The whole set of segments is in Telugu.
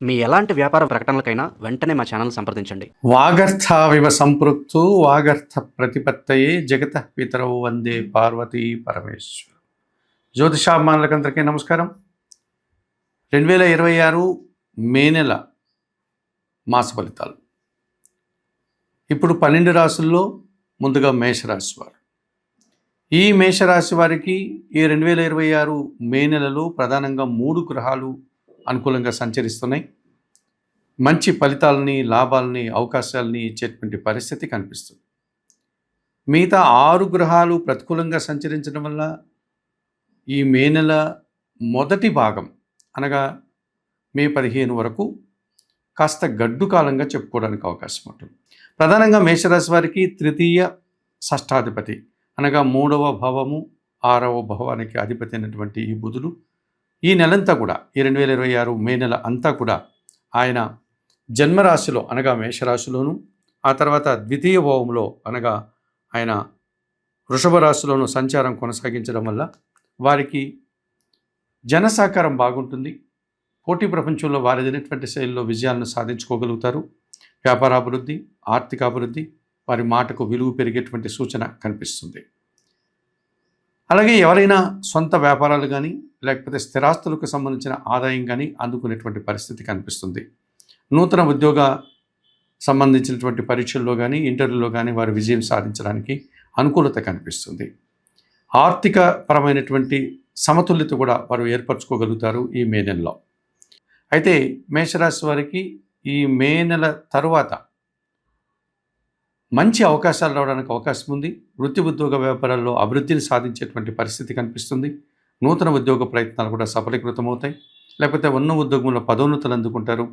మీ ఎలాంటి వ్యాపార ప్రకటనలకైనా వెంటనే మా ఛానల్ సంప్రదించండి. వాగర్థావివ సంపృక్తు వాగర్థ ప్రతిపత్తయే జగత పితరౌ వందే పార్వతీ పరమేశ్వర. జ్యోతిషాభిమానులకందరికీ నమస్కారం. 2026 మే నెల మాస ఫలితాలు. ఇప్పుడు 12 రాశుల్లో ముందుగా మేషరాశి వారు. ఈ మేషరాశి వారికి ఈ 2026 మే నెలలో ప్రధానంగా 3 గ్రహాలు అనుకూలంగా సంచరిస్తున్నాయి. మంచి ఫలితాలని, లాభాలని, అవకాశాలని ఇచ్చేటువంటి పరిస్థితి కనిపిస్తుంది. మిగతా 6 గ్రహాలు ప్రతికూలంగా సంచరించడం వల్ల ఈ మే నెల మొదటి భాగం అనగా మే 15 వరకు కాస్త గడ్డు కాలంగా చెప్పుకోవడానికి అవకాశం ఉంటుంది. ప్రధానంగా మేషరాశి వారికి తృతీయ షష్టాధిపతి అనగా 3వ భావము 6వ భావానికి అధిపతి అయినటువంటి ఈ బుధుడు ఈ నెలంతా కూడా ఈ 2026 మే నెల అంతా కూడా ఆయన జన్మరాశిలో అనగా మేషరాశిలోను, ఆ తర్వాత ద్వితీయ భావంలో అనగా ఆయన వృషభ రాశిలోను సంచారం కొనసాగించడం వల్ల వారికి జనసహకారం బాగుంటుంది. పోటీ ప్రపంచంలో వారిదైనటువంటి శైలిలో విజయాలను సాధించుకోగలుగుతారు. వ్యాపారాభివృద్ధి, ఆర్థిక అభివృద్ధి, వారి మాటకు విలువ పెరిగేటువంటి సూచన కనిపిస్తుంది. అలాగే ఎవరైనా సొంత వ్యాపారాలు కానీ లేకపోతే స్థిరాస్తులకు సంబంధించిన ఆదాయం కానీ అందుకునేటువంటి పరిస్థితి కనిపిస్తుంది. నూతన ఉద్యోగ సంబంధించినటువంటి పరీక్షల్లో కానీ ఇంటర్వ్యూలో కానీ వారు విజయం సాధించడానికి అనుకూలత కనిపిస్తుంది. ఆర్థిక పరమైనటువంటి సమతుల్యత కూడా వారు ఏర్పరచుకోగలుగుతారు ఈ మే నెలలో. అయితే మేషరాశి వారికి ఈ మే నెల తరువాత మంచి అవకాశాలు రావడానికి అవకాశం ఉంది. వృత్తి ఉద్యోగ వ్యాపారాల్లో అభివృద్ధిని సాధించేటువంటి పరిస్థితి కనిపిస్తుంది. నూతన ఉద్యోగ ప్రయత్నాలు కూడా సఫలీకృతమవుతాయి. లేకపోతే ఉన్న ఉద్యోగంలో పదోన్నతులు అందుకుంటారు,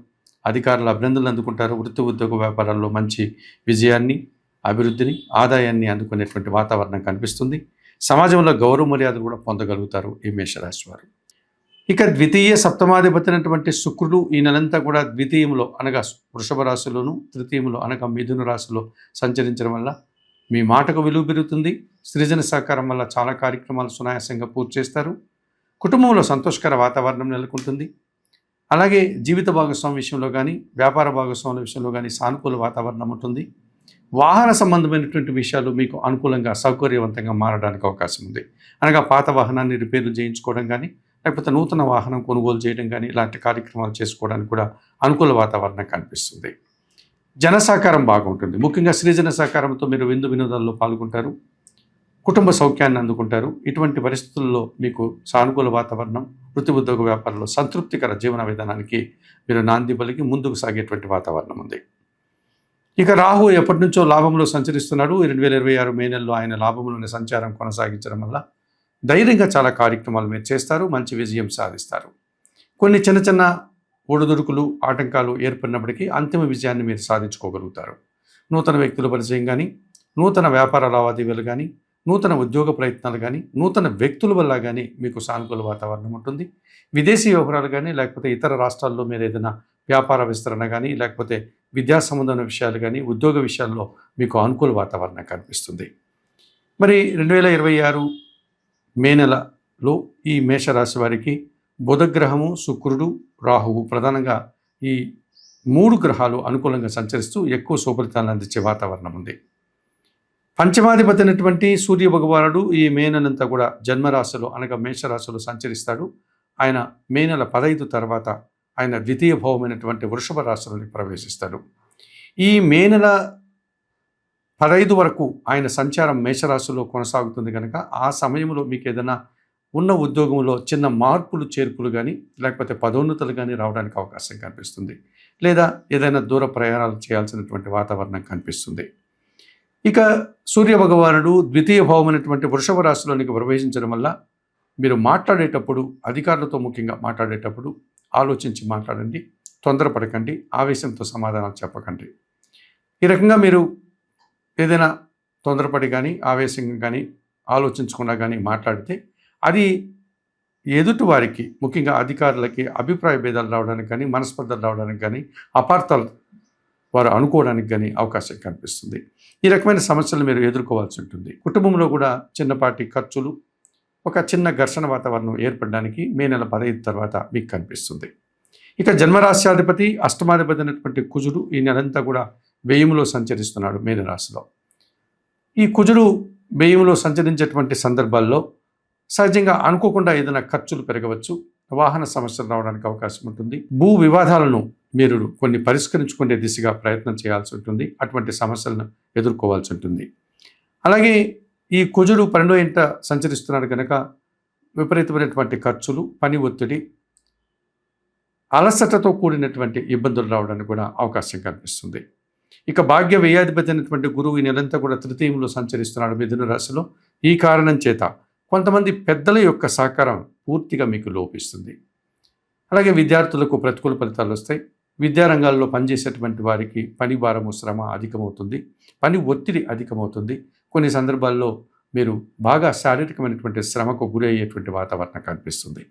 అధికారుల అభినందనలు అందుకుంటారు. వృత్తి ఉద్యోగ వ్యాపారాల్లో మంచి విజయాన్ని, అభివృద్ధిని, ఆదాయాన్ని అందుకునేటువంటి వాతావరణం కనిపిస్తుంది. సమాజంలో గౌరవ మర్యాదలు కూడా పొందగలుగుతారు ఈ మేషరాశి వారు. ఇక ద్వితీయ సప్తమాధిపతి అయినటువంటి శుక్రుడు ఈ నెలంతా కూడా ద్వితీయంలో అనగా వృషభ రాశిలోను, తృతీయంలో అనగా మిథున రాశిలో సంచరించడం వల్ల మీ మాటకు విలువ పెరుగుతుంది. సృజన సహకారం వల్ల చాలా కార్యక్రమాలు సునాయాసంగా పూర్తి చేస్తారు. కుటుంబంలో సంతోషకర వాతావరణం నెలకొంటుంది. అలాగే జీవిత భాగస్వామి విషయంలో కానీ వ్యాపార భాగస్వాముల విషయంలో కానీ సానుకూల వాతావరణం ఉంటుంది. వాహన సంబంధమైనటువంటి విషయాలు మీకు అనుకూలంగా సౌకర్యవంతంగా మారడానికి అవకాశం ఉంది. అనగా పాత వాహనాన్ని రిపేర్లు చేయించుకోవడం కానీ లేకపోతే నూతన వాహనం కొనుగోలు చేయడం కానీ ఇలాంటి కార్యక్రమాలు చేసుకోవడానికి కూడా అనుకూల వాతావరణం కనిపిస్తుంది. జన సహకారం బాగుంటుంది. ముఖ్యంగా సృజన సహకారంతో మీరు విందు వినోదాల్లో పాల్గొంటారు, కుటుంబ సౌఖ్యాన్ని అందుకుంటారు. ఇటువంటి పరిస్థితుల్లో మీకు సానుకూల వాతావరణం, వృత్తి ఉద్యోగ వ్యాపారంలో సంతృప్తికర జీవన విధానానికి మీరు నాంది పలికి ముందుకు సాగేటువంటి వాతావరణం ఉంది. ఇక రాహు ఎప్పటి నుంచో లాభంలో సంచరిస్తున్నాడు. 2026 మే నెలలో ఆయన లాభంలోని సంచారం కొనసాగించడం వల్ల ధైర్యంగా చాలా కార్యక్రమాలు మీరు చేస్తారు, మంచి విజయం సాధిస్తారు. కొన్ని చిన్న చిన్న ఒడిదుడుకులు, ఆటంకాలు ఏర్పడినప్పటికీ అంతిమ విజయాన్ని మీరు సాధించుకోగలుగుతారు. నూతన వ్యక్తుల పరిచయం కానీ, నూతన వ్యాపార లావాదేవీలు కానీ, నూతన ఉద్యోగ ప్రయత్నాలు కానీ, నూతన వ్యక్తుల వల్ల కానీ మీకు సానుకూల వాతావరణం ఉంటుంది. విదేశీ వ్యవహారాలు కానీ లేకపోతే ఇతర రాష్ట్రాల్లో మీరు ఏదైనా వ్యాపార విస్తరణ కానీ లేకపోతే విద్యా సంబంధమైన విషయాలు కానీ ఉద్యోగ విషయాల్లో మీకు అనుకూల వాతావరణం కనిపిస్తుంది. మరి 2026 మే నెలలో ఈ మేషరాశి వారికి బుధగ్రహము, శుక్రుడు, రాహువు ప్రధానంగా ఈ 3 గ్రహాలు అనుకూలంగా సంచరిస్తూ ఎక్కువ శుభఫలితాలను అందించే వాతావరణం ఉంది. పంచమాధిపతి అయినటువంటి సూర్య భగవానుడు ఈ మే నెలంతా కూడా జన్మరాశిలో అనగా మేషరాశిలో సంచరిస్తాడు. ఆయన మే నెల 15 తర్వాత ఆయన ద్వితీయ భావమైనటువంటి వృషభ రాశిలోకి ప్రవేశిస్తాడు. ఈ మే నెల 15 వరకు ఆయన సంచారం మేషరాశిలో కొనసాగుతుంది కనుక ఆ సమయంలో మీకు ఏదైనా ఉన్న ఉద్యోగంలో చిన్న మార్పులు చేర్పులు కానీ లేకపోతే పదోన్నతులు కానీ రావడానికి అవకాశం కనిపిస్తుంది. లేదా ఏదైనా దూర ప్రయాణాలు చేయాల్సినటువంటి వాతావరణం కనిపిస్తుంది. ఇక సూర్య భగవానుడు ద్వితీయ భావమైనటువంటి వృషభ రాశిలోనికి ప్రవేశించడం వల్ల మీరు మాట్లాడేటప్పుడు అధికారులతో ముఖ్యంగా మాట్లాడేటప్పుడు ఆలోచించి మాట్లాడండి, తొందరపడకండి, ఆవేశంతో సమాధానాలు చెప్పకండి. ఈ రకంగా మీరు ఏదైనా తొందరపడి కానీ ఆవేశంగా కానీ ఆలోచించకుండా కానీ మాట్లాడితే అది ఎదుటి వారికి ముఖ్యంగా అధికారులకి అభిప్రాయ భేదాలు రావడానికి కానీ మనస్పర్ధలు రావడానికి కానీ అపార్థాలు వారు అనుకోవడానికి కానీ అవకాశం కనిపిస్తుంది. ఈ రకమైన సమస్యలు మీరు ఎదుర్కోవాల్సి ఉంటుంది. కుటుంబంలో కూడా చిన్నపాటి ఖర్చులు, ఒక చిన్న ఘర్షణ వాతావరణం ఏర్పడడానికి మే నెల 15 తర్వాత మీకు కనిపిస్తుంది. ఇక జన్మరాశ్యాధిపతి అష్టమాధిపతి అయినటువంటి కుజుడు ఈ నెలంతా కూడా వ్యయములో సంచరిస్తున్నాడు మీనరాశిలో. ఈ కుజుడు వ్యయములో సంచరించేటువంటి సందర్భాల్లో సహజంగా అనుకోకుండా ఏదైనా ఖర్చులు పెరగవచ్చు, వాహన సమస్యలు రావడానికి అవకాశం ఉంటుంది, భూ వివాదాలను మీరు కొన్ని పరిష్కరించుకునే దిశగా ప్రయత్నం చేయాల్సి ఉంటుంది, అటువంటి సమస్యలను ఎదుర్కోవాల్సి ఉంటుంది. అలాగే ఈ కుజుడు 12వ ఇంట సంచరిస్తున్నాడు కనుక విపరీతమైనటువంటి ఖర్చులు, పని ఒత్తిడి, అలసటతో కూడినటువంటి ఇబ్బందులు రావడానికి కూడా అవకాశం కనిపిస్తుంది. ఇక భాగ్య వ్యయాధిపతి అయినటువంటి గురువు ఈ నెలంతా కూడా తృతీయంలో సంచరిస్తున్నాడు మిథున రాశిలో. ఈ కారణం చేత కొంతమంది పెద్దల యొక్క సహకారం పూర్తిగా మీకు లోపిస్తుంది. అలాగే విద్యార్థులకు ప్రతికూల ఫలితాలు వస్తాయి. విద్యారంగాల్లో పనిచేసేటువంటి వారికి పని భారము, శ్రమ అధికమవుతుంది, పని ఒత్తిడి అధికమవుతుంది. కొన్ని సందర్భాల్లో మీరు బాగా శారీరకమైనటువంటి శ్రమకు గురి అయ్యేటువంటి వాతావరణం కనిపిస్తుంది.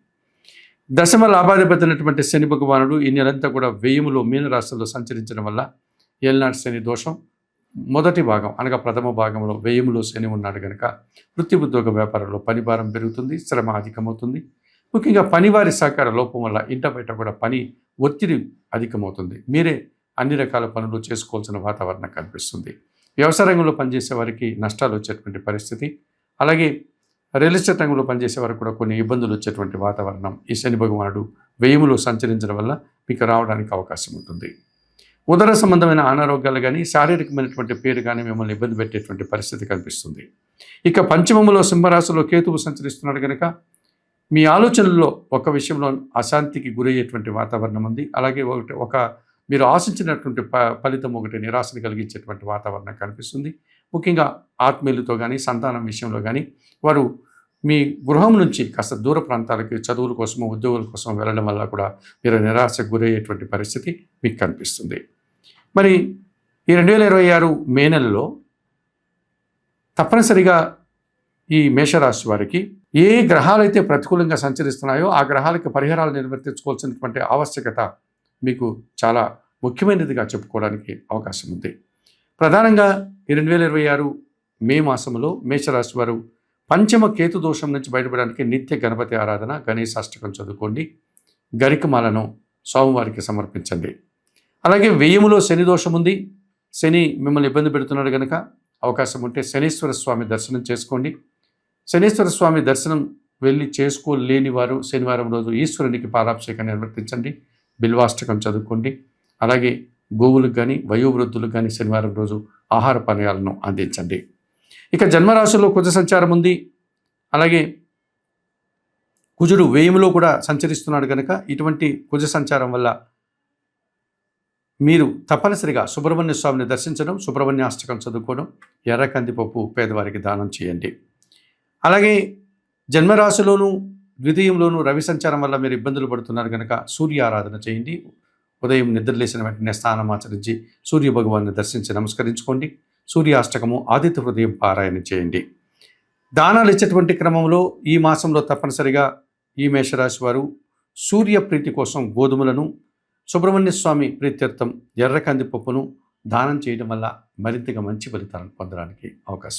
దశమ లాభాధిపతి అయినటువంటి శని భగవానుడు ఈ నెలంతా కూడా వ్యయములో మీనరాశిలో సంచరించడం వల్ల ఏలినాటి శని దోషం మొదటి భాగం అనగా ప్రథమ భాగంలో వ్యయములో శని ఉన్నాడు కనుక వృత్తి ఉద్యోగ వ్యాపారంలో పని భారం పెరుగుతుంది, శ్రమ అధికమవుతుంది. ముఖ్యంగా పనివారి సహకార లోపం వల్ల ఇంట బయట కూడా పని ఒత్తిడి అధికమవుతుంది. మీరే అన్ని రకాల పనులు చేసుకోవాల్సిన వాతావరణం కనిపిస్తుంది. వ్యవసాయ రంగంలో పనిచేసే వారికి నష్టాలు వచ్చేటువంటి పరిస్థితి, అలాగే రియల్ ఎస్టేట్ రంగంలో పనిచేసే వారికి కూడా కొన్ని ఇబ్బందులు వచ్చేటువంటి వాతావరణం ఈ శని భగవానుడు వ్యయములో సంచరించడం వల్ల మీకు రావడానికి అవకాశం ఉంటుంది. ఉదర సంబంధమైన అనారోగ్యాలు కానీ, శారీరకమైనటువంటి పేరు కానీ మిమ్మల్ని ఇబ్బంది పెట్టేటువంటి పరిస్థితి కనిపిస్తుంది. ఇక పంచమములో సింహరాశిలో కేతువు సంచరిస్తున్నాడు కనుక మీ ఆలోచనల్లో ఒక విషయంలో అశాంతికి గురయ్యేటువంటి వాతావరణం ఉంది. అలాగే మీరు ఆశించినటువంటి ఫలితం ఒకటి నిరాశను కలిగించేటువంటి వాతావరణం కనిపిస్తుంది. ముఖ్యంగా ఆత్మీయులతో కానీ, సంతానం విషయంలో కానీ వారు మీ గృహం నుంచి కాస్త దూర ప్రాంతాలకి చదువుల కోసమో ఉద్యోగుల కోసం వెళ్ళడం వల్ల కూడా మీరు నిరాశకు గురయ్యేటువంటి పరిస్థితి మీకు కనిపిస్తుంది. మరి ఈ 2026 మే నెలలో తప్పనిసరిగా ఈ మేషరాశి వారికి ఏ గ్రహాలైతే ప్రతికూలంగా సంచరిస్తున్నాయో ఆ గ్రహాలకి పరిహారాలు నిర్వర్తించుకోవాల్సినటువంటి ఆవశ్యకత మీకు చాలా ముఖ్యమైనదిగా చెప్పుకోవడానికి అవకాశం ఉంది. ప్రధానంగా ఈ 2026 మే మాసంలో మేషరాశి వారు పంచమ కేతు దోషం నుంచి బయటపడడానికి నిత్య గణపతి ఆరాధన, గణేశాష్టకం చదువుకోండి, గరికమాలను స్వామివారికి సమర్పించండి. అలాగే వ్యయములో శని దోషం ఉంది, శని మిమ్మల్ని ఇబ్బంది పెడుతున్నాడు కనుక అవకాశం ఉంటే శనీశ్వర స్వామి దర్శనం చేసుకోండి. శనీశ్వర స్వామి దర్శనం వెళ్ళి చేసుకోలేని వారు శనివారం రోజు ఈశ్వరునికి పాలాభిషేకం నిర్వర్తించండి, బిల్వాష్టకం చదువుకోండి. అలాగే గోవులకు కానీ వయోవృద్ధులకు కానీ శనివారం రోజు ఆహార పానీయాలను అందించండి. ఇక జన్మరాశిలో కుజ సంచారం ఉంది, అలాగే కుజుడు వ్యయములో కూడా సంచరిస్తున్నాడు కనుక ఇటువంటి కుజ సంచారం వల్ల మీరు తప్పనిసరిగా సుబ్రహ్మణ్య స్వామిని దర్శించడం, సుబ్రహ్మణ్య అష్టకం చదువుకోవడం, ఎర్ర కందిపప్పు పేదవారికి దానం చేయండి. అలాగే జన్మరాశిలోను ద్వితీయంలోను రవి సంచారం వల్ల మీరు ఇబ్బందులు పడుతున్నారు కనుక సూర్య ఆరాధన చేయండి. ఉదయం నిద్రలేసిన వెంటనే స్నానం ఆచరించి సూర్య భగవాన్ని దర్శించి నమస్కరించుకోండి. సూర్యాష్టకము, ఆదిత్య హృదయం పారాయణ చేయండి. దానాలు ఇచ్చేటువంటి క్రమంలో ఈ మాసంలో తప్పనిసరిగా ఈ మేషరాశి వారు సూర్య ప్రీతి కోసం గోధుమలను, సుబ్రహ్మణ్య స్వామి ప్రీత్యర్థం ఎర్ర కందిపప్పును దానం చేయడం వల్ల మరింతగా మంచి ఫలితాలను పొందడానికి అవకాశం.